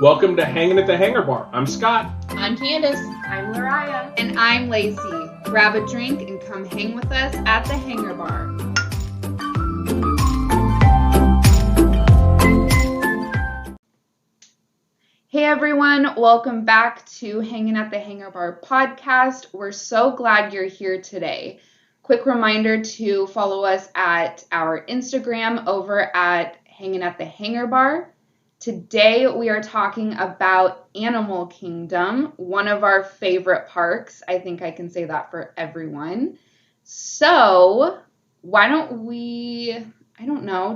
Welcome to Hanging at the Hangar Bar. I'm Scott. I'm Candace. I'm Lariah. And I'm Lacey. Grab a drink and come hang with us at the Hangar Bar. Hey everyone, welcome back to Hanging at the Hangar Bar podcast. We're so glad you're here today. Quick reminder to follow us at our Instagram over at Hanging at the Hangar Bar. Today we are talking about Animal Kingdom, one of our favorite parks. I think I can say that for everyone. So why don't we,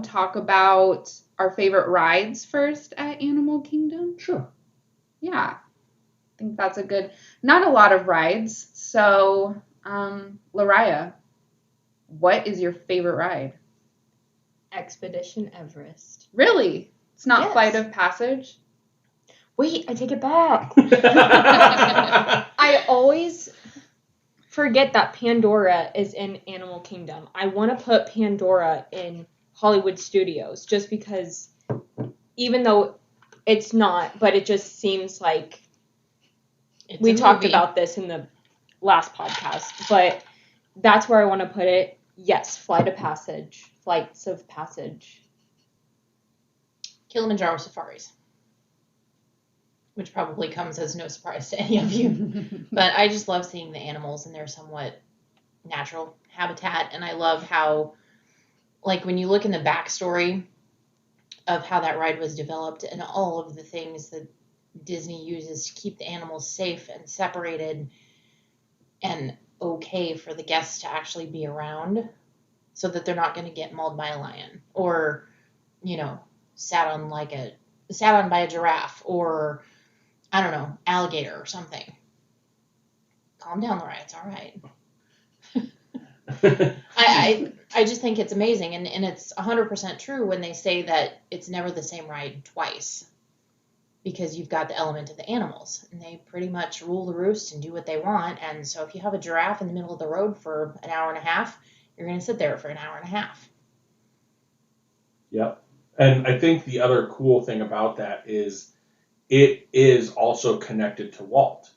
talk about our favorite rides first at Animal Kingdom? Sure. Yeah, I think that's a good, not a lot of rides. So, Lariah, what is your favorite ride? Expedition Everest. Really? It's not Yes. Flight of Passage? Wait, I take it back. I always forget that Pandora is in Animal Kingdom. I want to put Pandora in Hollywood Studios just because, even though it's not, but it just seems like we talked about this in the last podcast, but that's where I want to put it. Yes, Flights of Passage. Kilimanjaro Safaris, which probably comes as no surprise to any of you. But I just love seeing the animals in their somewhat natural habitat. And I love how, like, when you look in the backstory of how that ride was developed and all of the things that Disney uses to keep the animals safe and separated and okay for the guests to actually be around so that they're not going to get mauled by a lion or, sat on by a giraffe or, I don't know, alligator or something. Calm down, Lariah. It's all right. I just think it's amazing, and it's 100% true when they say that it's never the same ride twice because you've got the element of the animals, and they pretty much rule the roost and do what they want, and so if you have a giraffe in the middle of the road for an hour and a half, you're going to sit there for an hour and a half. Yep. And I think the other cool thing about that is it is also connected to Walt.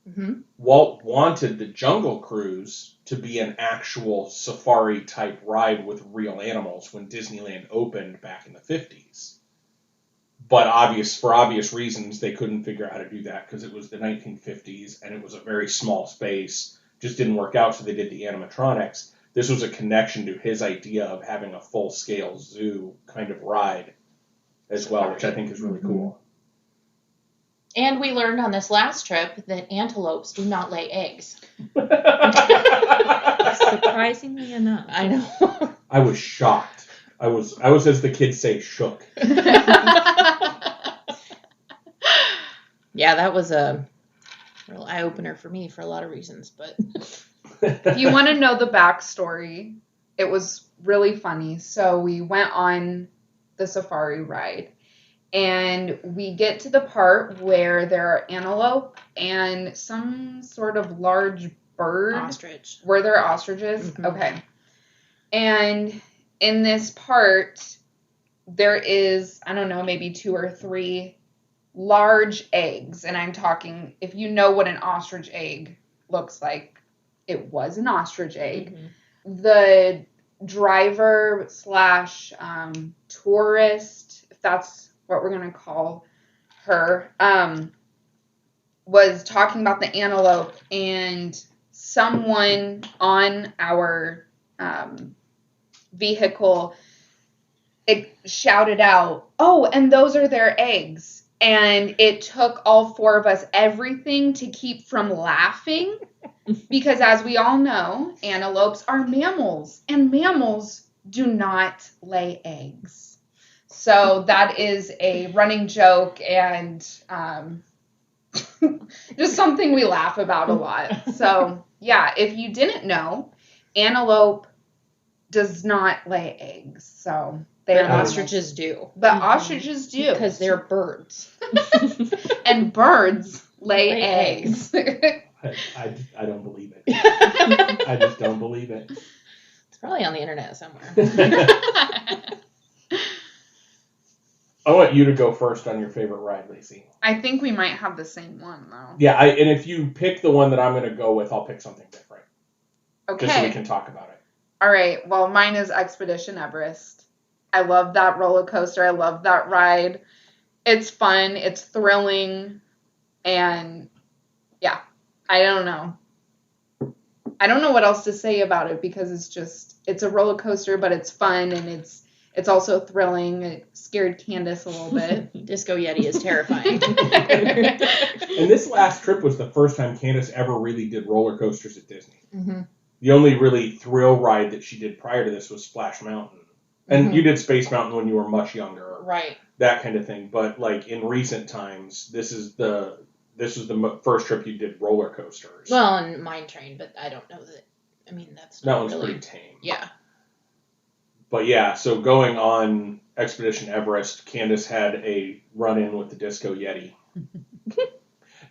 Mm-hmm. Walt wanted the Jungle Cruise to be an actual safari-type ride with real animals when Disneyland opened back in the 50s. But for obvious reasons, they couldn't figure out how to do that because it was the 1950s and it was a very small space. Just didn't work out, so they did the animatronics. This was a connection to his idea of having a full-scale zoo kind of ride as well, which I think is really cool. And we learned on this last trip that antelopes do not lay eggs. Surprisingly enough. I know. I was shocked. I was, as the kids say, shook. Yeah, that was a real eye-opener for me for a lot of reasons, but... If you want to know the backstory, it was really funny. So we went on the safari ride, and we get to the part where there are antelope and some sort of large bird. Ostrich. Were there ostriches? Mm-hmm. Okay. And in this part, there is, I don't know, maybe 2 or 3 large eggs. And I'm talking, if you know what an ostrich egg looks like, it was an ostrich egg. Mm-hmm. The driver / tourist, if that's what we're going to call her, was talking about the antelope, and someone on our vehicle shouted out, "Oh, and those are their eggs." And it took all 4 of us everything to keep from laughing. Because as we all know, antelopes are mammals, and mammals do not lay eggs. So that is a running joke and just something we laugh about a lot. So, yeah, if you didn't know, antelope does not lay eggs. So But ostriches do. But ostriches do. Because they're birds. And birds lay eggs. I don't believe it. I just don't believe it. It's probably on the internet somewhere. I want you to go first on your favorite ride, Lacey. I think we might have the same one, though. Yeah, and if you pick the one that I'm going to go with, I'll pick something different. Okay. Just so we can talk about it. All right. Well, mine is Expedition Everest. I love that roller coaster. I love that ride. It's fun. It's thrilling. And yeah, I don't know. I don't know what else to say about it because it's a roller coaster, but it's fun and it's also thrilling. It scared Candace a little bit. Disco Yeti is terrifying. And this last trip was the first time Candace ever really did roller coasters at Disney. Mm-hmm. The only really thrill ride that she did prior to this was Splash Mountain. And you did Space Mountain when you were much younger. Right. That kind of thing. But like in recent times, this was the first trip you did roller coasters. Well, and Mine Train, but I don't know that. I mean, that's not that one's really... pretty tame. Yeah. But yeah, so going on Expedition Everest, Candace had a run-in with the Disco Yeti.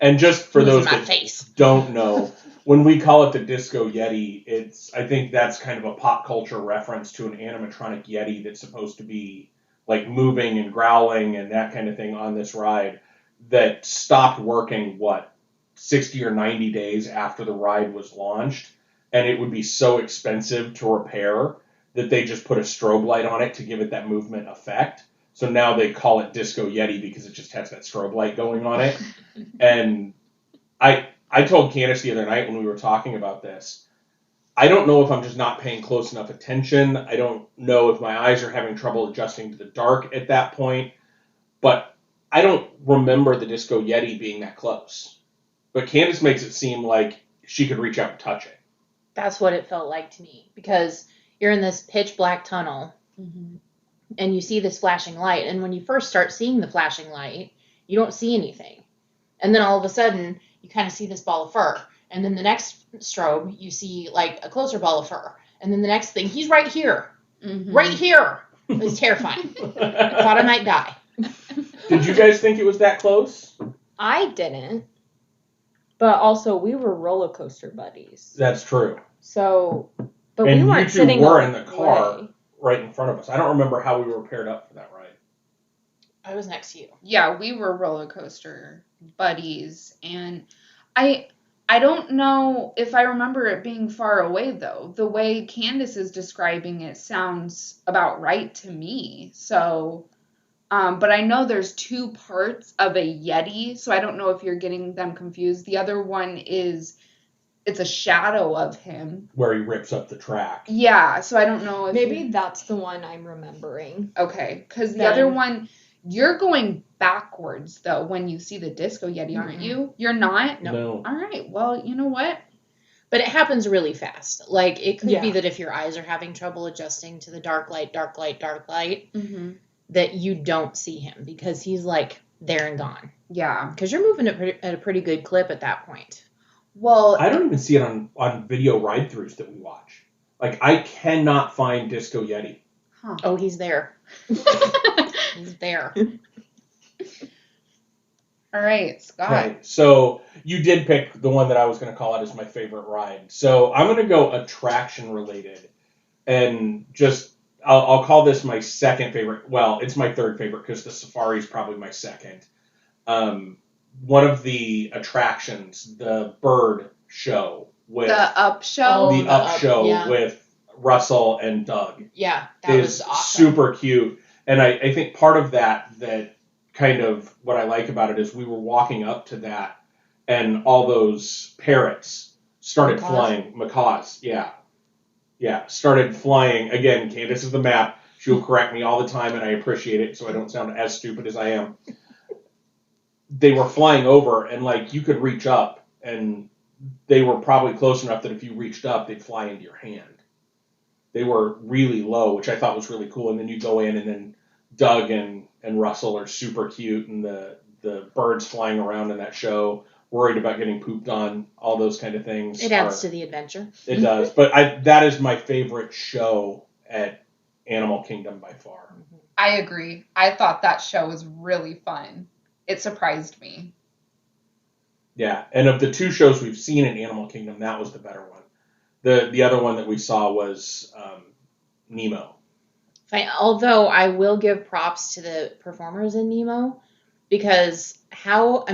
And just for those that don't know, when we call it the Disco Yeti, I think that's kind of a pop culture reference to an animatronic Yeti that's supposed to be like moving and growling and that kind of thing on this ride that stopped working, 60 or 90 days after the ride was launched. And it would be so expensive to repair that they just put a strobe light on it to give it that movement effect. So now they call it Disco Yeti because it just has that strobe light going on it. And I told Candace the other night when we were talking about this, I don't know if I'm just not paying close enough attention. I don't know if my eyes are having trouble adjusting to the dark at that point. But I don't remember the Disco Yeti being that close. But Candace makes it seem like she could reach out and touch it. That's what it felt like to me. Because you're in this pitch black tunnel. Mm-hmm. And you see this flashing light. And when you first start seeing the flashing light, you don't see anything. And then all of a sudden, you kind of see this ball of fur. And then the next strobe, you see like a closer ball of fur. And then the next thing, he's right here. Mm-hmm. Right here. It was terrifying. I thought I might die. Did you guys think it was that close? I didn't. But also, we were roller coaster buddies. That's true. So, but And we weren't you two sitting were away. in the car right in front of us. I don't remember how we were paired up for that ride. I was next to you. Yeah, we were roller coaster buddies, and I don't know if I remember it being far away though. The way Candace is describing it sounds about right to me. So, but I know there's two parts of a Yeti, so I don't know if you're getting them confused. The other one it's a shadow of him. Where he rips up the track. Yeah, so I don't know if Maybe that's the one I'm remembering. Okay, because the Then- other one, you're going backwards, though, when you see the Disco Yeti, aren't you? You're not? No. All right, well, you know what? But it happens really fast. Like, it could Yeah. be that if your eyes are having trouble adjusting to the dark light, Mm-hmm. that you don't see him because he's, like, there and gone. Yeah. Because you're moving at a pretty good clip at that point. Well, I don't even see it on video ride-throughs that we watch. Like, I cannot find Disco Yeti. Oh, he's there. He's there. all right, Scott. Right. So you did pick the one that I was going to call out as my favorite ride. So I'm going to go attraction related, and just I'll call this my second favorite. Well, it's my third favorite because the safari is probably my second. One of the attractions, the bird show with The Up Show. the Up Show yeah. with Russell and Doug. Yeah, that is was awesome. super cute. And I think part of that kind of what I like about it is we were walking up to that and all those parrots started Macaws? flying. Macaws, yeah. Yeah, started flying. Again, Candace is the map. She'll correct me all the time and I appreciate it so I don't sound as stupid as I am. They were flying over and like you could reach up and they were probably close enough that if you reached up, they'd fly into your hand. They were really low, which I thought was really cool. And then you go in and then Doug and Russell are super cute and the birds flying around in that show, worried about getting pooped on, all those kind of things. It adds to the adventure. It does. But that is my favorite show at Animal Kingdom by far. I agree. I thought that show was really fun. It surprised me. Yeah, and of the two shows we've seen in Animal Kingdom, that was the better one. The other one that we saw was Nemo. Although I will give props to the performers in Nemo, because how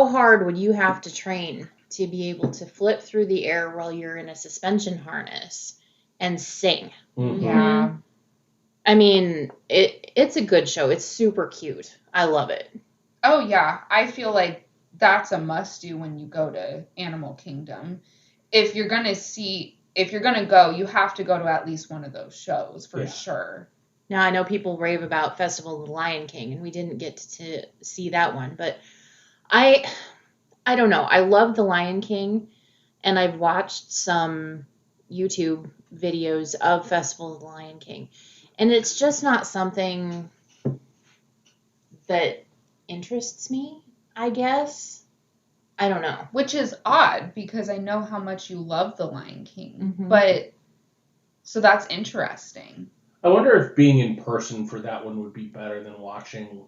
hard would you have to train to be able to flip through the air while you're in a suspension harness and sing? Mhm. Yeah. I mean, it's a good show. It's super cute. I love it. Oh, yeah. I feel like that's a must-do when you go to Animal Kingdom. If you're going to go, you have to go to at least one of those shows for Yeah. sure. Now, I know people rave about Festival of the Lion King, and we didn't get to see that one, but I don't know. I love The Lion King, and I've watched some YouTube videos of Festival of the Lion King, and it's just not something that interests me, I guess. I don't know. Which is odd because I know how much you love The Lion King. Mhm. But, so that's interesting. I wonder if being in person for that one would be better than watching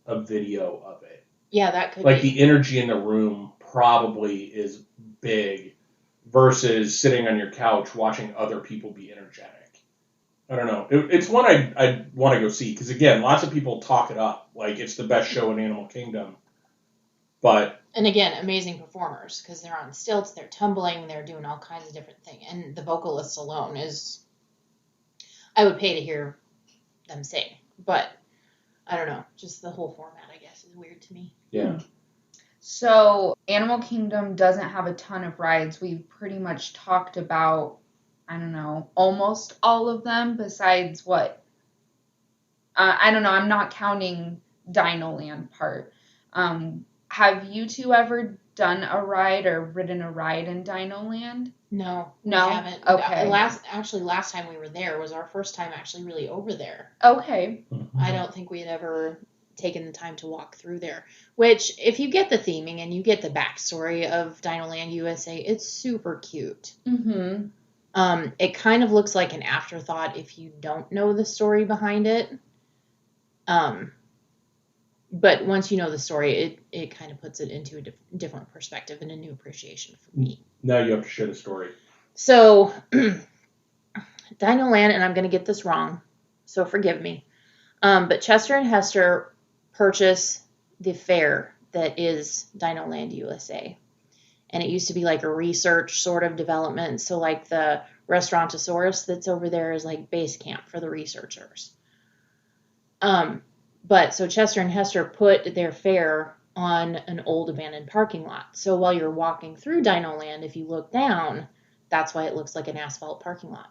a video of it. Yeah, that could Like be. the energy in the room probably is big versus sitting on your couch watching other people be energetic. I don't know. It's one I want to go see because, again, lots of people talk it up like it's the best show in Animal Kingdom. But And again, amazing performers because they're on stilts, they're tumbling, they're doing all kinds of different things. And the vocalists alone is, I would pay to hear them sing. But I don't know, just the whole format, I guess, is weird to me. yeah, So, Animal Kingdom doesn't have a ton of rides. We've pretty much talked about, I don't know, almost all of them besides what? I don't know. I'm not counting Dino Land part. Have you two ever done a ride or ridden a ride in Dino Land? No, No? we haven't. Okay. Last time we were there was our first time actually really over there. Okay. I don't think we had ever taken the time to walk through there. Which, if you get the theming and you get the backstory of Dinoland USA, it's super cute. Mm-hmm. It kind of looks like an afterthought if you don't know the story behind it. But once you know the story, it kind of puts it into a different perspective and a new appreciation for me. now you have to share the story. So, Dinoland, and I'm going to get this wrong, so forgive me. But Chester and Hester purchase the fair that is Dinoland USA. And it used to be like a research sort of development. So like the Restaurantosaurus that's over there is like base camp for the researchers. But so Chester and Hester put their fair on an old abandoned parking lot. So while you're walking through Dinoland, if you look down, that's why it looks like an asphalt parking lot.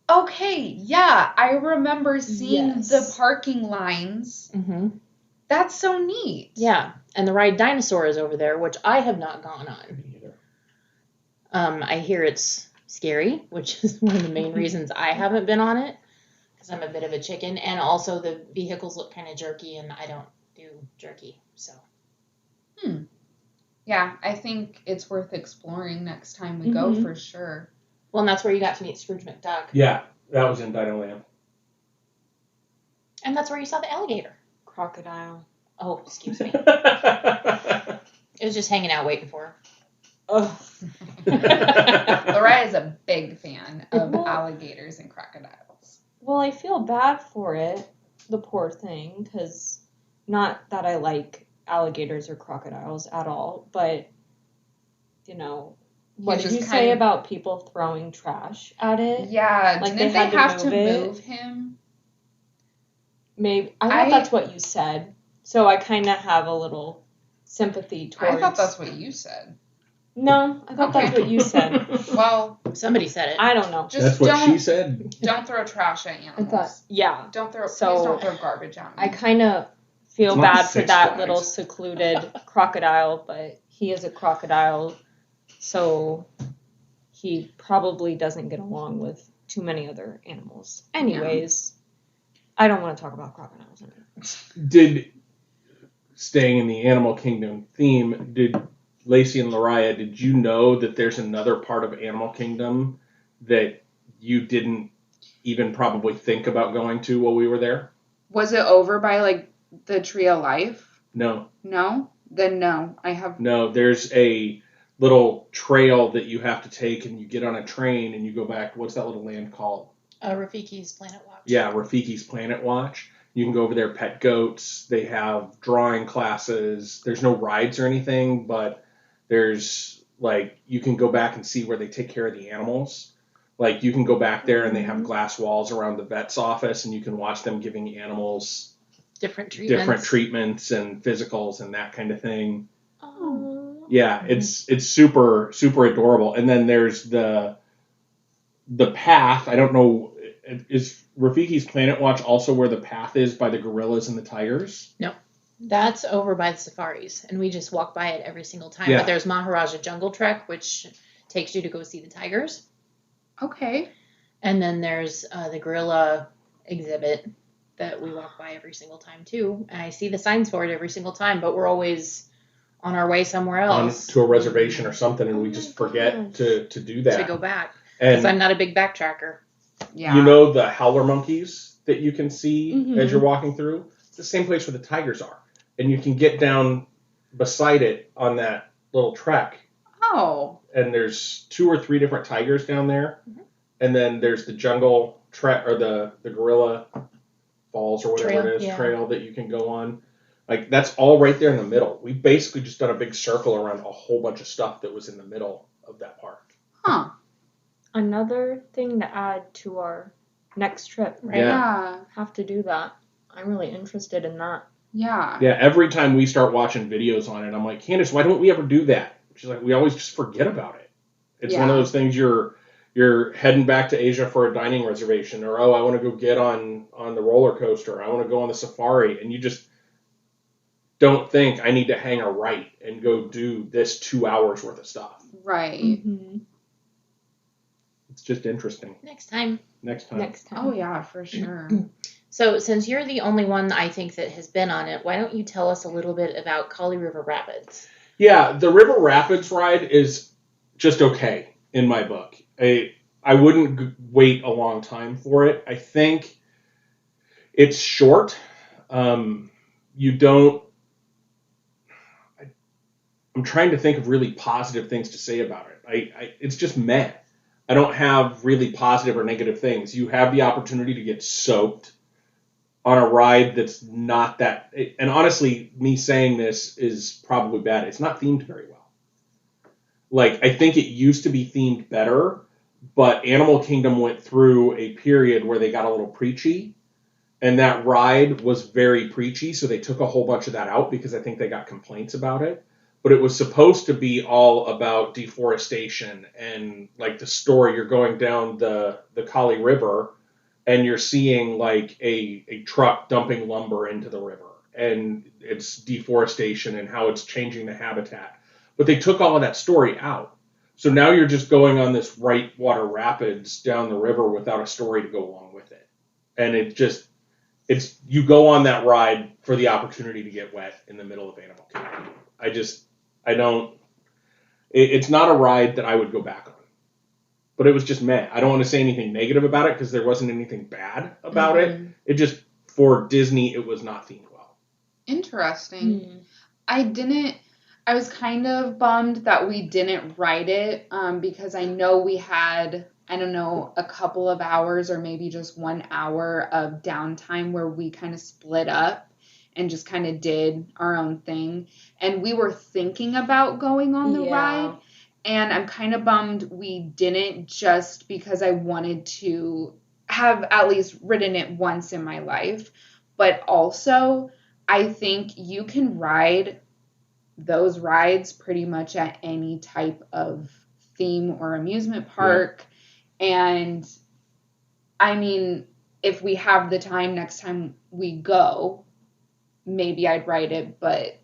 Okay, yeah. I remember seeing Yes. the parking lines. Mm-hmm. That's so neat. Yeah, and the ride Dinosaur is over there, which I have not gone on. Me either. I hear it's scary, which is one of the main reasons I haven't been on it, because I'm a bit of a chicken, and also the vehicles look kind of jerky, and I don't do jerky, so. Yeah, I think it's worth exploring next time we go Mhm. for sure. Well, and that's where you got to meet Scrooge McDuck, Yeah, that was in Dinoland. and that's where you saw the alligator. Crocodile. Oh, excuse me. yeah, It was just hanging out waiting for her. Oh. Laura is a big fan of Well- alligators and crocodiles. Well, I feel bad for it, the poor thing, because not that I like alligators or crocodiles at all, but, you know, what He's did you just say kind of- about people throwing trash at it? Yeah, Like, didn't they they had to have to move it? move him? Maybe I thought I- that's what you said, so I kind of have a little sympathy towards. I thought that's what you said. No, I thought that's Okay. what you said. Well, Somebody said it. I don't know. just that's what don't she said. don't throw trash at I animals. thought, yeah. Don't throw So, please don't throw garbage at me. I kind of feel It's not bad for Six that Flags. little secluded crocodile, but he is a crocodile, so he probably doesn't get along with too many other animals. Anyways, I don't want to talk about crocodiles. Did, staying in the Animal Kingdom theme, did Lacey and Lariah, did you know that there's another part of Animal Kingdom that you didn't even probably think about going to while we were there? Was it over by like the Tree of Life? No. No? Then no. I have No, there's a little trail that you have to take and you get on a train and you go back. What's that little land called? Rafiki's Planet Watch. Yeah, Rafiki's Planet Watch. You can go over there, pet goats. They have drawing classes. There's no rides or anything, but there's like you can go back and see where they take care of the animals. Like you can go back there and they have glass walls around the vet's office, and you can watch them giving animals Different treatments and physicals and that kind of thing. Oh. Yeah, it's super super adorable. And then there's the path. I don't know. Is Rafiki's Planet Watch also where the path is by the gorillas and the tigers? No. That's over by the safaris, and we just walk by it every single time. Yeah. But there's Maharaja Jungle Trek, which takes you to go see the tigers. Okay. And then there's the gorilla exhibit that we walk by every single time, too. And I see the signs for it every single time, but we're always on our way somewhere else. To a reservation or something, and we just forget to do that. To go back. Because And I'm not a big backtracker. Yeah. you know the howler monkeys that you can see Mhm. as you're walking through? It's the same place where the tigers are. And you can get down beside it on that little trek. Oh. And there's 2 or 3 different tigers down there. Mhm. And then there's the jungle trek, or the gorilla falls or whatever Trail, it is, yeah. trail that you can go on. Like, that's all right there in the middle. We've basically just done a big circle around a whole bunch of stuff that was in the middle of that park. Huh. Another thing to add to our next trip, right? Yeah. Yeah. Have to do that. I'm really interested in that. Yeah. Yeah, every time we start watching videos on it, I'm like, Candace, why don't we ever do that? She's like, we always just forget about it. It's one of Yeah. those things you're heading back to Asia for a dining reservation, or I want to go get on the roller coaster, I want to go on the safari, and you just don't think I need to hang a right and go do this 2 hours worth of stuff. Right. Mm-hmm. It's just interesting. Next time. Next time. Next time. Oh yeah, for sure. So, since you're the only one I think that has been on it, why don't you tell us a little bit about Kali River Rapids? Yeah, the River Rapids ride is just okay in my book. I wouldn't wait a long time for it. I think it's short. You don't. I'm trying to think of really positive things to say about it. It's just meh. I don't have really positive or negative things. You have the opportunity to get soaked on a ride that's not that. And honestly, me saying this is probably bad. It's not themed very well. Like, I think it used to be themed better, but Animal Kingdom went through a period where they got a little preachy, and that ride was very preachy, so they took a whole bunch of that out because I think they got complaints about it. But it was supposed to be all about deforestation and, like, the story. You're going down the Kali River, and you're seeing, like, a truck dumping lumber into the river, and it's deforestation and how it's changing the habitat. But they took all of that story out. So now you're just going on this whitewater rapids down the river without a story to go along with it. And it's you go on that ride for the opportunity to get wet in the middle of Animal Kingdom. It's not a ride that I would go back on. But it was just meh. I don't want to say anything negative about it because there wasn't anything bad about it. It just, for Disney, it was not themed well. Interesting. I was kind of bummed that we didn't ride it because I know we had, I don't know, a couple of hours or maybe just 1 hour of downtime where we kind of split up and just kind of did our own thing. And we were thinking about going on the ride. And I'm kind of bummed we didn't, just because I wanted to have at least ridden it once in my life. But also, I think you can ride those rides pretty much at any type of theme or amusement park. Yeah. And I mean, if we have the time next time we go, maybe I'd ride it. But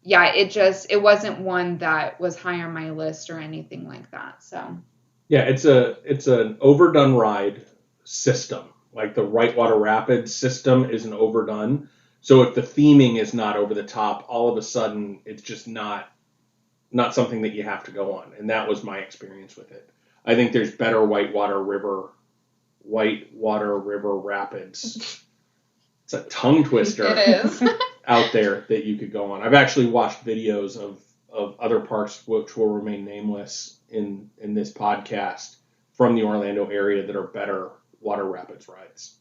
yeah, it wasn't one that was high on my list or anything like that. So yeah, it's an overdone ride system. Like the Whitewater Rapids system is an overdone. So if the theming is not over the top, all of a sudden it's just not something that you have to go on. And that was my experience with it. I think there's better Whitewater River Rapids. It's a tongue twister. it is. Out there that you could go on. I've actually watched videos of other parks which will remain nameless in this podcast from the Orlando area that are better water rapids rides.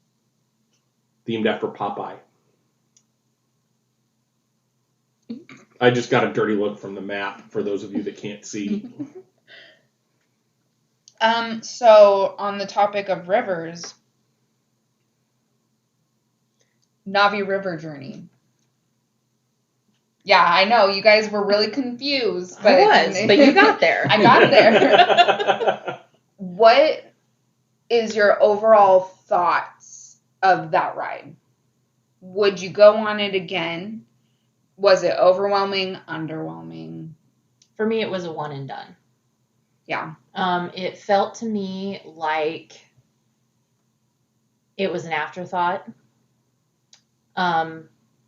Themed after Popeye. I just got a dirty look from the map for those of you that can't see. So on the topic of rivers, Navi River Journey. Yeah, I know you guys were really confused, but but you got there. I got there. What is your overall thoughts of that ride? Would you go on it again? Was it overwhelming, underwhelming? For me, it was a one and done. Yeah. It felt to me like it was an afterthought.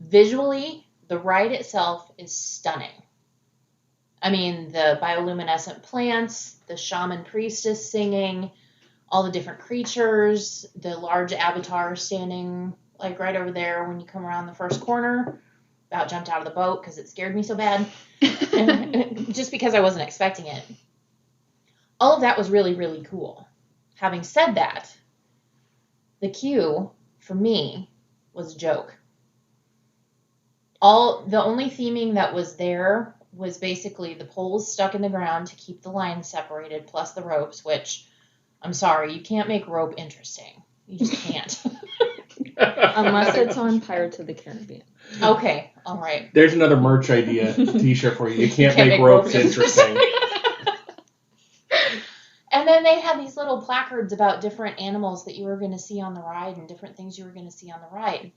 Visually, the ride itself is stunning. I mean, the bioluminescent plants, the shaman priestess singing, all the different creatures, the large avatar standing like right over there when you come around the first corner. About jumped out of the boat because it scared me so bad. Just because I wasn't expecting it. All of that was really, really cool. Having said that, the queue, for me, was a joke. The only theming that was there was basically the poles stuck in the ground to keep the lines separated, plus the ropes, which, I'm sorry, you can't make rope interesting. You just can't. Unless it's on Pirates of the Caribbean. Okay, all right. There's another merch idea t-shirt for you. You can't make ropes interesting. And then they had these little placards about different animals that you were going to see on the ride and different things you were going to see on the ride.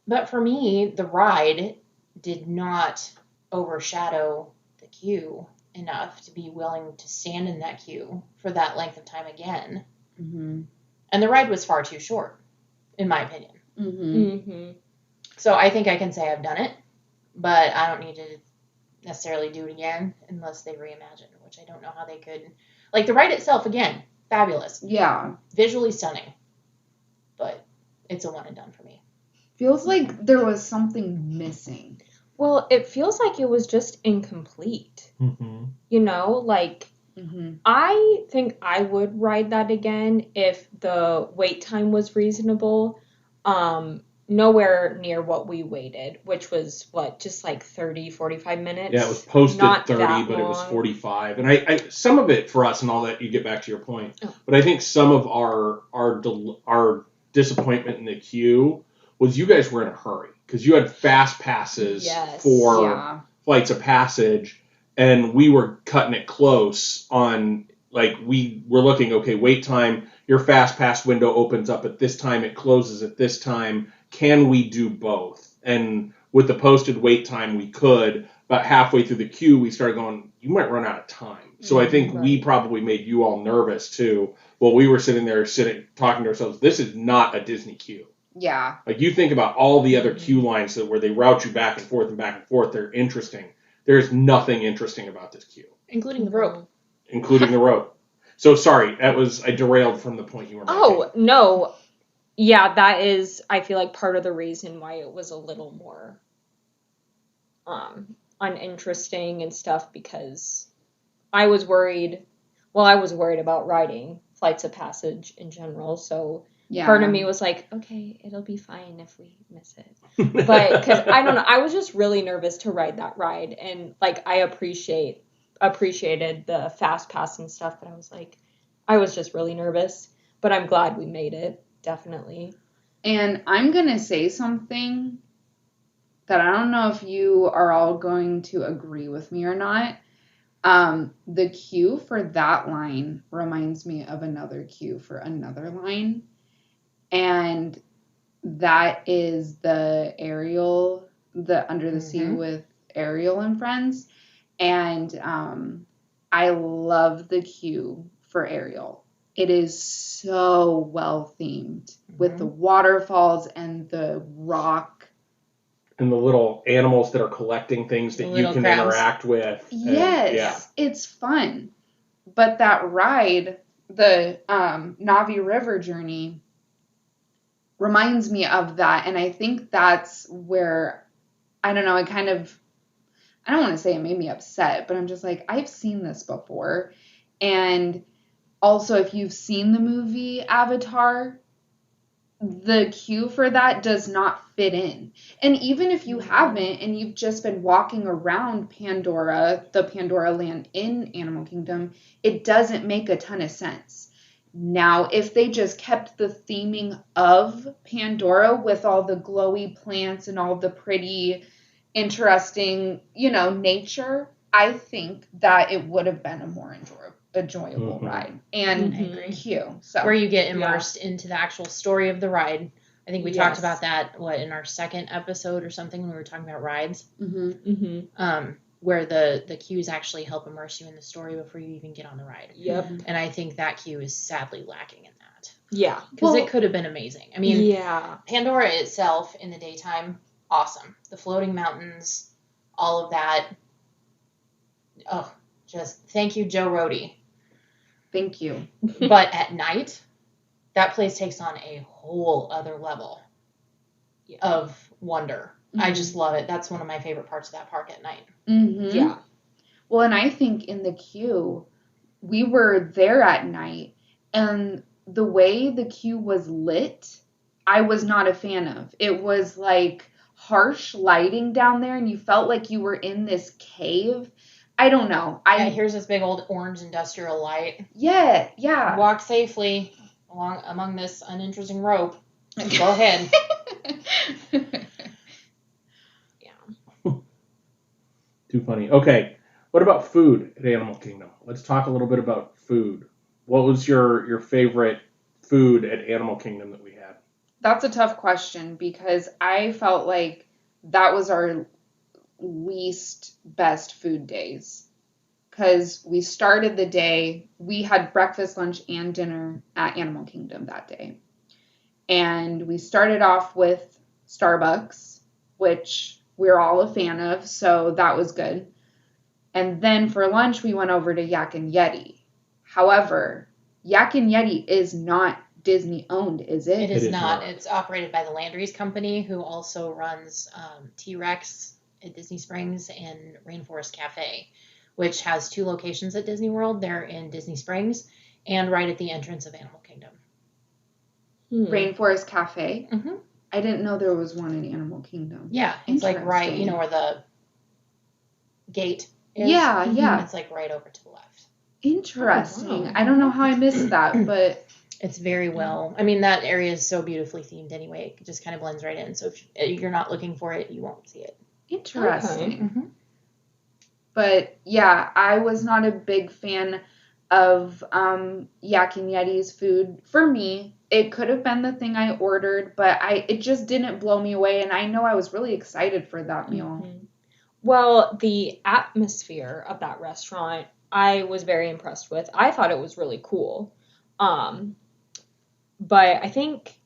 But for me, the ride did not overshadow the queue enough to be willing to stand in that queue for that length of time again. Mm-hmm. And the ride was far too short, in my opinion. Mm-hmm. Mm-hmm. So I think I can say I've done it, but I don't need to necessarily do it again unless they reimagine, which I don't know how they could. Like, the ride itself, again, fabulous. Yeah. Visually stunning. But it's a one and done for me. Feels like there was something missing. Well, it feels like it was just incomplete. Mm-hmm. You know, like, Mm-hmm. I think I would ride that again if the wait time was reasonable. Nowhere near what we waited, which was, just like 30, 45 minutes? Yeah, it was posted Not 30, that but it was long. 45. And I some of it for us and all that, you get back to your point, Oh. but I think some of our disappointment in the queue was you guys were in a hurry because you had fast passes Yes. for Yeah. Flights of Passage, and we were cutting it close on, like, we were looking, okay, wait time, your fast pass window opens up at this time, it closes at this time. Can we do both? And with the posted wait time, we could. About halfway through the queue, we started going, you might run out of time. So I think we probably made you all nervous, too. While we were sitting there talking to ourselves, this is not a Disney queue. Yeah. Like, you think about all the other queue lines where they route you back and forth and back and forth. They're interesting. There's nothing interesting about this queue, Including the rope. including the rope. So, sorry, I derailed from the point you were making. Oh, no. Yeah, that is, I feel like, part of the reason why it was a little more uninteresting and stuff, because I was worried about riding Flights of Passage in general, so Yeah. part of me was like, okay, it'll be fine if we miss it. But, because, I don't know, I was just really nervous to ride that ride, and, like, I appreciated the fast pass and stuff, but I was just really nervous, but I'm glad we made it. Definitely. And I'm going to say something that I don't know if you are all going to agree with me or not. The queue for that line reminds me of another queue for another line. And that is the Ariel, the Under the Sea with Ariel and Friends. And I love the queue for Ariel. It is so well themed with the waterfalls and the rock. And the little animals that are collecting things that you can crabs. interact with. Yes, it's fun. But that ride, the Navi River Journey, reminds me of that. And I think that's where, I don't know, I don't want to say it made me upset, but I'm just like, I've seen this before. And also, if you've seen the movie Avatar, the queue for that does not fit in. And even if you haven't and you've just been walking around Pandora, the Pandora land in Animal Kingdom, it doesn't make a ton of sense. Now, if they just kept the theming of Pandora with all the glowy plants and all the pretty, interesting, nature, I think that it would have been a more enjoyable ride and I agree. queue. So Where you get immersed into the actual story of the ride. I think we talked about that, in our second episode or something when we were talking about rides. Where the queues actually help immerse you in the story before you even get on the ride. Yep. And I think that queue is sadly lacking in that. Yeah. Because it could have been amazing. I mean, yeah. Pandora itself in the daytime, awesome. The floating mountains, all of that. Oh, just thank you, Joe Rohde. Thank you. But at night, that place takes on a whole other level of wonder. I just love it. That's one of my favorite parts of that park at night. Mm-hmm. Yeah. Well, and I think in the queue, we were there at night, and the way the queue was lit, I was not a fan of. It was like harsh lighting down there, and you felt like you were in this cave. I don't know. Here's this big old orange industrial light. Yeah. Walk safely among this uninteresting rope. Go ahead. Too funny. Okay, what about food at Animal Kingdom? Let's talk a little bit about food. What was your favorite food at Animal Kingdom that we had? That's a tough question because I felt like that was our least best food days. Because we started the day, we had breakfast, lunch, and dinner at Animal Kingdom that day. And we started off with Starbucks, which we're all a fan of, so that was good. And then for lunch, we went over to Yak and Yeti. However, Yak and Yeti is not Disney owned, is it? It is not. It's operated by the Landry's Company, who also runs T-Rex at Disney Springs and Rainforest Cafe, which has 2 locations at Disney World. They're in Disney Springs and right at the entrance of Animal Kingdom. Rainforest Cafe? Mm-hmm. I didn't know there was one in Animal Kingdom. Yeah, it's like right, where the gate is. Yeah. It's like right over to the left. Interesting. Oh, wow. I don't know how I missed that, but it's very well. I mean, that area is so beautifully themed anyway. It just kind of blends right in. So if you're not looking for it, you won't see it. interesting. Okay. Mm-hmm. But yeah, I was not a big fan of Yak and Yeti's food. For me, it could have been the thing I ordered, but it just didn't blow me away, and I know I was really excited for that meal. Well, the atmosphere of that restaurant, I was very impressed with. I thought it was really cool. But I think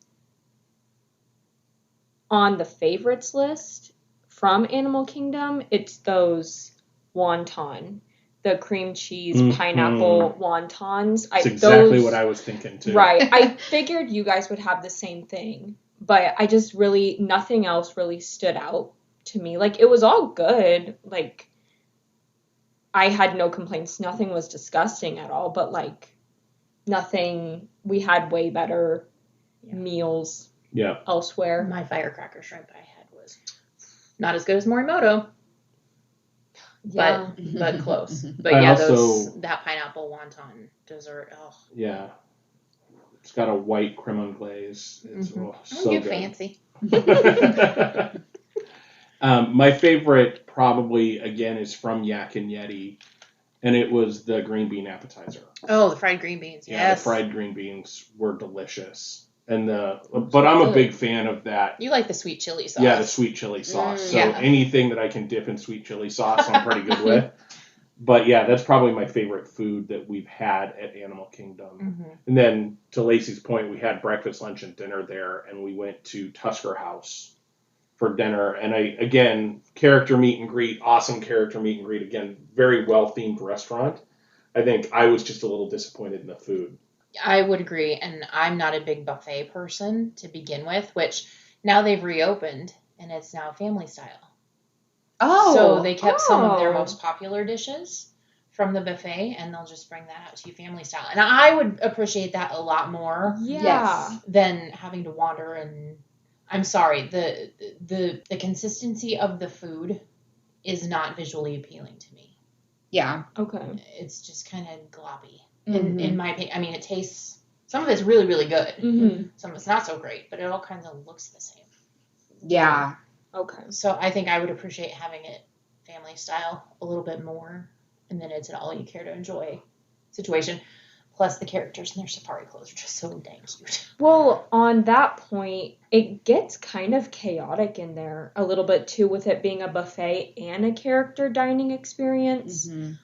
on the favorites list from Animal Kingdom, it's those wonton, the cream cheese pineapple wontons. That's exactly what I was thinking too. Right. I figured you guys would have the same thing, but I just really, nothing else really stood out to me. Like, it was all good. Like, I had no complaints. Nothing was disgusting at all, but like, nothing, we had way better meals elsewhere. My firecracker shrimp I had was not as good as Morimoto. Yeah. But close. But that pineapple wonton dessert. Oh yeah, it's got a white creme glaze. It's so get good. Fancy. My favorite probably again is from Yak and Yeti, and it was the green bean appetizer. Oh, the fried green beans. Yeah, Yes. the fried green beans were delicious. But I'm a big fan of that. You like the sweet chili sauce. Yeah, the sweet chili sauce. So yeah. anything that I can dip in sweet chili sauce, I'm pretty good with. But yeah, that's probably my favorite food that we've had at Animal Kingdom. Mm-hmm. And then to Lacey's point, we had breakfast, lunch, and dinner there, and we went to Tusker House for dinner. And character meet and greet, awesome character meet and greet. Again, very well themed restaurant. I think I was just a little disappointed in the food. I would agree, and I'm not a big buffet person to begin with, which now they've reopened, and it's now family style. Oh. So they kept some of their most popular dishes from the buffet, and they'll just bring that out to you family style. And I would appreciate that a lot more Yeah. than having to wander. And I'm sorry, the consistency of the food is not visually appealing to me. Yeah. Okay. It's just kind of gloppy, Mhm. in my opinion. I mean, it tastes, some of it's really, really good. Mm-hmm. Some of it's not so great, but it all kind of looks the same. Yeah. Okay. So I think I would appreciate having it family style a little bit more, and then it's an all you care to enjoy situation. Plus the characters in their safari clothes are just so dang cute. Well, on that point, it gets kind of chaotic in there a little bit too, with it being a buffet and a character dining experience. Mhm.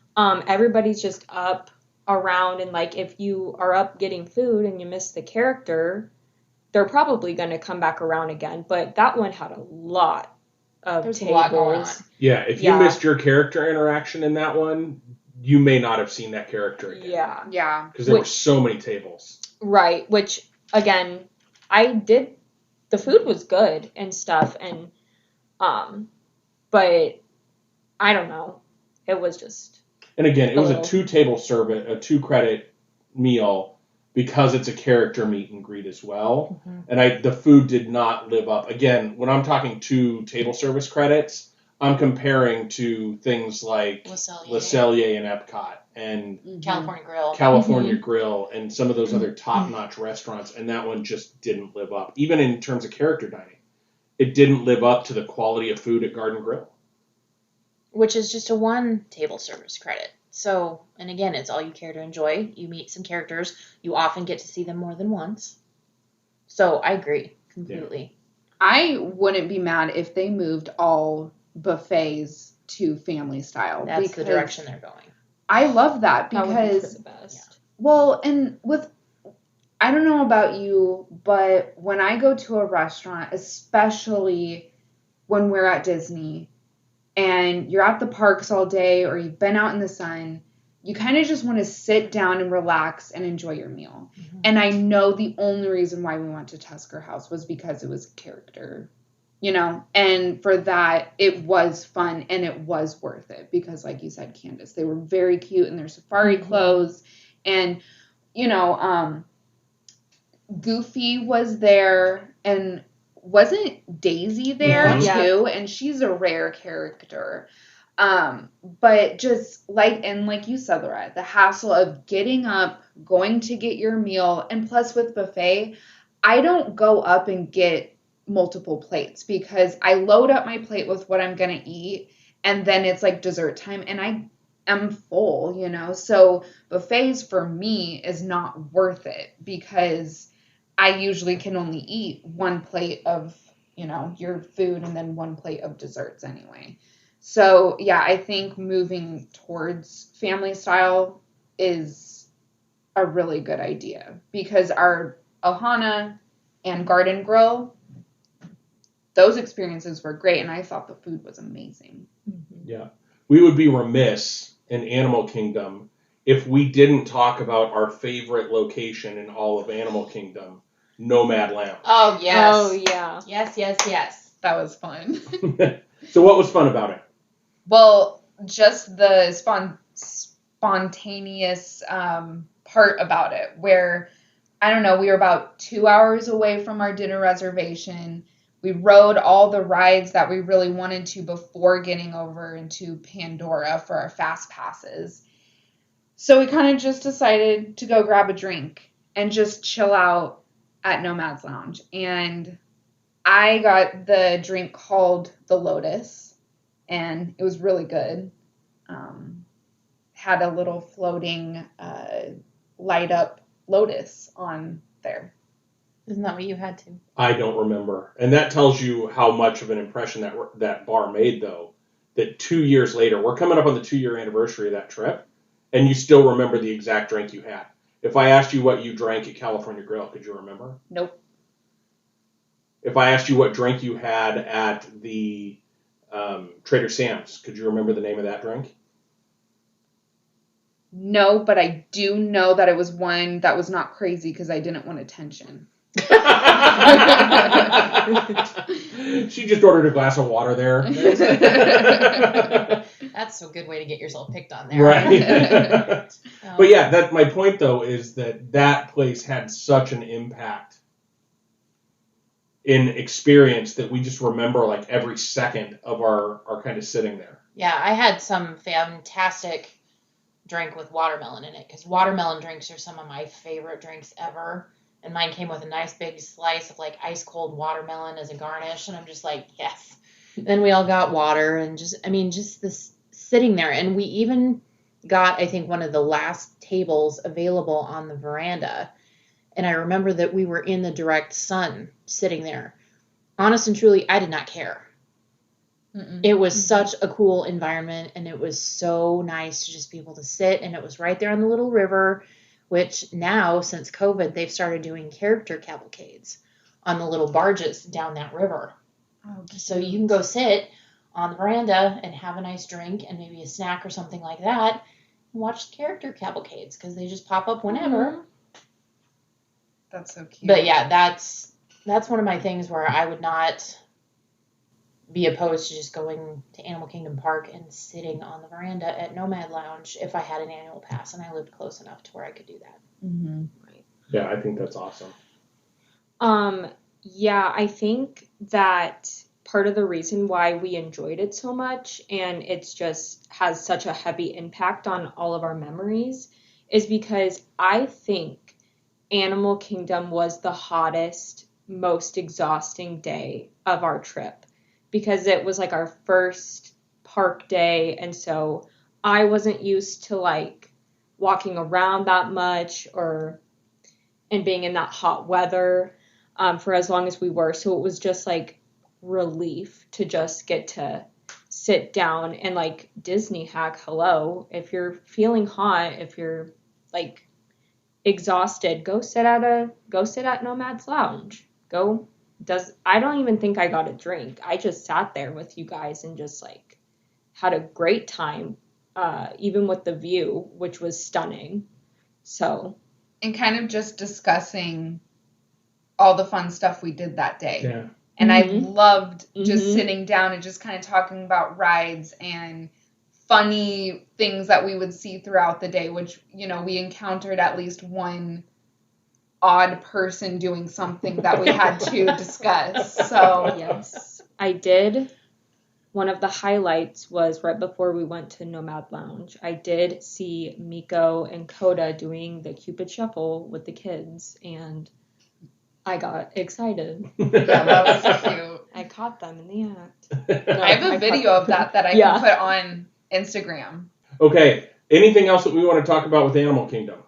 Everybody's just up around, and like if you are up getting food and you miss the character, they're probably going to come back around again. But that one had a lot of There's a tables. lot going on. Yeah, if you Yeah. missed your character interaction in that one, you may not have seen that character again. Yeah. Yeah. Because there were Which- so many tables. Right, which again, the food was good and stuff, and but I don't know, it was just And again, it was a Hello. 2-table service, a 2-credit meal, because it's a character meet and greet as well. Mm-hmm. And the food did not live up. Again, when I'm talking 2 table service credits, I'm comparing to things like Le Cellier and Epcot and Mhm. California Grill. California Grill and some of those other top-notch restaurants, and that one just didn't live up. Even in terms of character dining, it didn't live up to the quality of food at Garden Grill. Which is just a 1 table service credit. So, and again, it's all you care to enjoy. You meet some characters. You often get to see them more than once. So I agree completely. I wouldn't be mad if they moved all buffets to family style. That's the because direction they're going. I love that that would be for because the best. well, and with I don't know about you, but when I go to a restaurant, especially when we're at Disney and you're at the parks all day or you've been out in the sun, you kind of just want to sit down and relax and enjoy your meal. Mhm. And I know the only reason why we went to Tusker House was because it was character, and for that, it was fun and it was worth it because, like you said, Candace, they were very cute in their safari clothes. And, Goofy was there, and wasn't Daisy there Yeah. too? And she's a rare character. But just like you said, Laura, the hassle of getting up, going to get your meal, and plus with buffet, I don't go up and get multiple plates because I load up my plate with what I'm gonna eat, and then it's like dessert time, and I am full, So buffets for me is not worth it because I usually can only eat 1 plate of, your food and then 1 plate of desserts anyway. So, yeah, I think moving towards family style is a really good idea because our Ohana and Garden Grill, those experiences were great, and I thought the food was amazing. Yeah. We would be remiss in Animal Kingdom if we didn't talk about our favorite location in all of Animal Kingdom, Nomad Lounge. Oh, yes. Oh yeah. Yes, yes, yes. That was fun. So what was fun about it? Well, just the spontaneous part about it, where, I don't know, we were about 2 hours away from our dinner reservation. We rode all the rides that we really wanted to before getting over into Pandora for our fast passes. So we kind of just decided to go grab a drink and just chill out at Nomad's Lounge. And I got the drink called the Lotus, and it was really good. Had a little floating light up lotus on there. Isn't that what you had to? I don't remember. And that tells you how much of an impression that bar made, though, that 2 years later, we're coming up on the 2-year anniversary of that trip, and you still remember the exact drink you had. If I asked you what you drank at California Grill, could you remember? Nope. If I asked you what drink you had at the Trader Sam's, could you remember the name of that drink? No, but I do know that it was one that was not crazy because I didn't want attention. She just ordered a glass of water there. That's That's a good way to get yourself picked on there. Right. Oh. But yeah, that my point though is that place had such an impact in experience that we just remember like every second of our kind of sitting there. Yeah, I had some fantastic drink with watermelon in it because watermelon drinks are some of my favorite drinks ever. And mine came with a nice big slice of like ice cold watermelon as a garnish. And I'm just like, yes. Then we all got water and just this sitting there. And we even got, I think, one of the last tables available on the veranda. And I remember that we were in the direct sun sitting there. Honest and truly, I did not care. Mm-mm. It was such a cool environment, and it was so nice to just be able to sit, and it was right there on the little river, which now, since COVID, they've started doing character cavalcades on the little barges down that river. Oh, So you can go sit on the veranda and have a nice drink and maybe a snack or something like that and watch the character cavalcades because they just pop up whenever. That's so cute. But yeah, that's one of my things where I would not be opposed to just going to Animal Kingdom Park and sitting on the veranda at Nomad Lounge if I had an annual pass and I lived close enough to where I could do that. Mm-hmm. Yeah, I think that's awesome. Yeah, I think that part of the reason why we enjoyed it so much and it's just has such a heavy impact on all of our memories is because I think Animal Kingdom was the hottest, most exhausting day of our trip because it was like our first park day, and so I wasn't used to like walking around that much and being in that hot weather for as long as we were. So it was just like relief to just get to sit down and like Disney hack. Hello, if you're feeling hot, if you're like exhausted, go sit at Nomad's Lounge. I don't even think I got a drink. I just sat there with you guys and just like had a great time, even with the view, which was stunning. So, and kind of just discussing all the fun stuff we did that day. Yeah. And I Mhm. loved just Mhm. sitting down and just kind of talking about rides and funny things that we would see throughout the day, which, we encountered at least one odd person doing something that we had to discuss. So, yes, I did. One of the highlights was right before we went to Nomad Lounge. I did see Miko and Coda doing the Cupid Shuffle with the kids, and I got excited. yeah, that was cute. I caught them in the act. No, I have a video of that I Yeah. can put on Instagram. Okay. Anything else that we want to talk about with Animal Kingdom?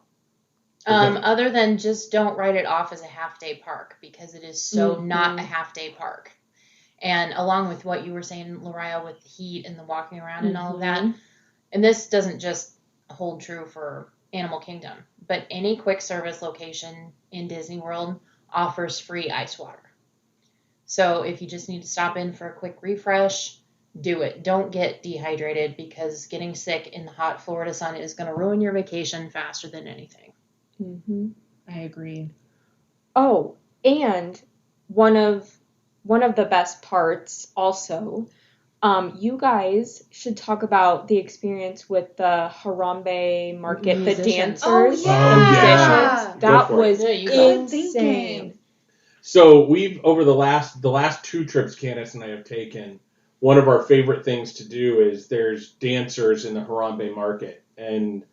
Other than just don't write it off as a half-day park because it is so Mhm. not a half-day park. And along with what you were saying, Lariah, with the heat and the walking around and all of that, and this doesn't just hold true for Animal Kingdom, but any quick service location in Disney World offers free ice water. So if you just need to stop in for a quick refresh, do it. Don't get dehydrated because getting sick in the hot Florida sun is going to ruin your vacation faster than anything. Mm-hmm. I agree. Oh, and one of the best parts also, you guys should talk about the experience with the Harambe Market, the Musicians. dancers, Oh, yeah. the Yeah. musicians. Go That for it. was Yeah, you go. insane. So we've over the last two trips Candace and I have taken, one of our favorite things to do is there's dancers in the Harambe Market, and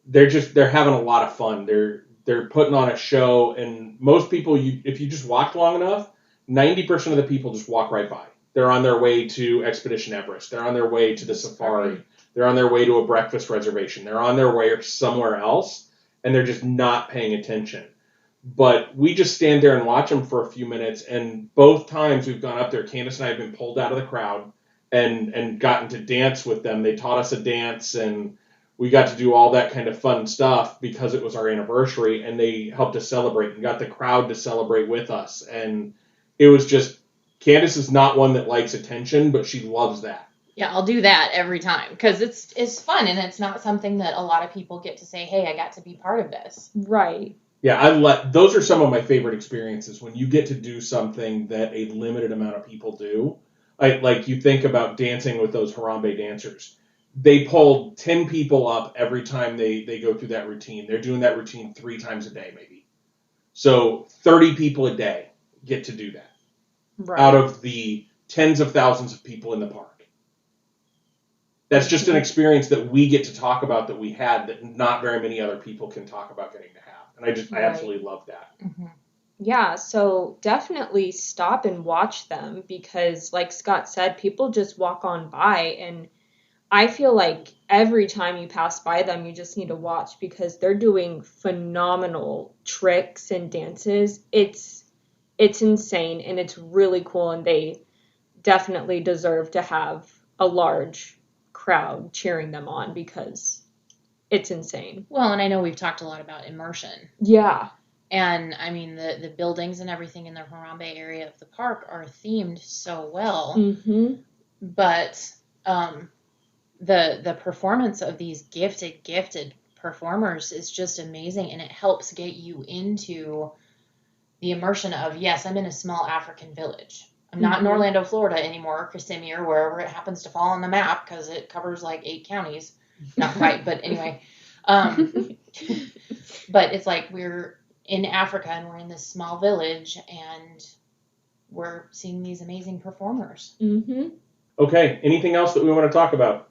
they're having a lot of fun. They're putting on a show, and most people, if you just walk long enough, 90% of the people just walk right by. They're on their way to Expedition Everest. They're on their way to the safari. They're on their way to a breakfast reservation. They're on their way somewhere else, and they're just not paying attention. But we just stand there and watch them for a few minutes, and both times we've gone up there, Candace and I have been pulled out of the crowd and gotten to dance with them. They taught us a dance, and we got to do all that kind of fun stuff because it was our anniversary, and they helped us celebrate and got the crowd to celebrate with us. And it was just, Candace is not one that likes attention, but she loves that. Yeah, I'll do that every time because it's fun and it's not something that a lot of people get to say, hey, I got to be part of this. Right. Yeah, those are some of my favorite experiences when you get to do something that a limited amount of people do. Like you think about dancing with those Harambe dancers. they pulled 10 people up every time they go through that routine. They're doing that routine 3 times a day, maybe. So 30 people a day get to do that out of the tens of thousands of people in the park. That's just an experience that we get to talk about that we had that not very many other people can talk about getting to have. And I absolutely love that. Mm-hmm. Yeah, so definitely stop and watch them because, like Scott said, people just walk on by, and I feel like every time you pass by them, you just need to watch because they're doing phenomenal tricks and dances. It's insane, and it's really cool, and they definitely deserve to have a large crowd cheering them on because it's insane. Well, and I know we've talked a lot about immersion. Yeah. And, I mean, the buildings and everything in the Harambe area of the park are themed so well. Mm-hmm. But the performance of these gifted performers is just amazing. And it helps get you into the immersion of, yes, I'm in a small African village. I'm not in Orlando, Florida anymore, Kissimmee, or wherever it happens to fall on the map because it covers like 8 counties. Not quite, but anyway. But it's like we're in Africa and we're in this small village and we're seeing these amazing performers. Mm-hmm. Okay, anything else that we want to talk about?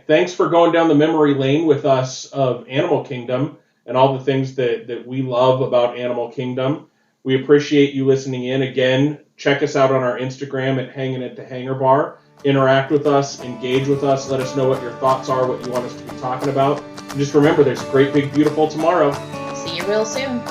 Thanks for going down the memory lane with us of Animal Kingdom and all the things that we love about Animal Kingdom. We appreciate you listening in. Again, check us out on our Instagram at Hanging at the Hangar Bar. Interact with us, engage with us, let us know what your thoughts are, what you want us to be talking about. And just remember, there's a great, big, beautiful tomorrow. See you real soon.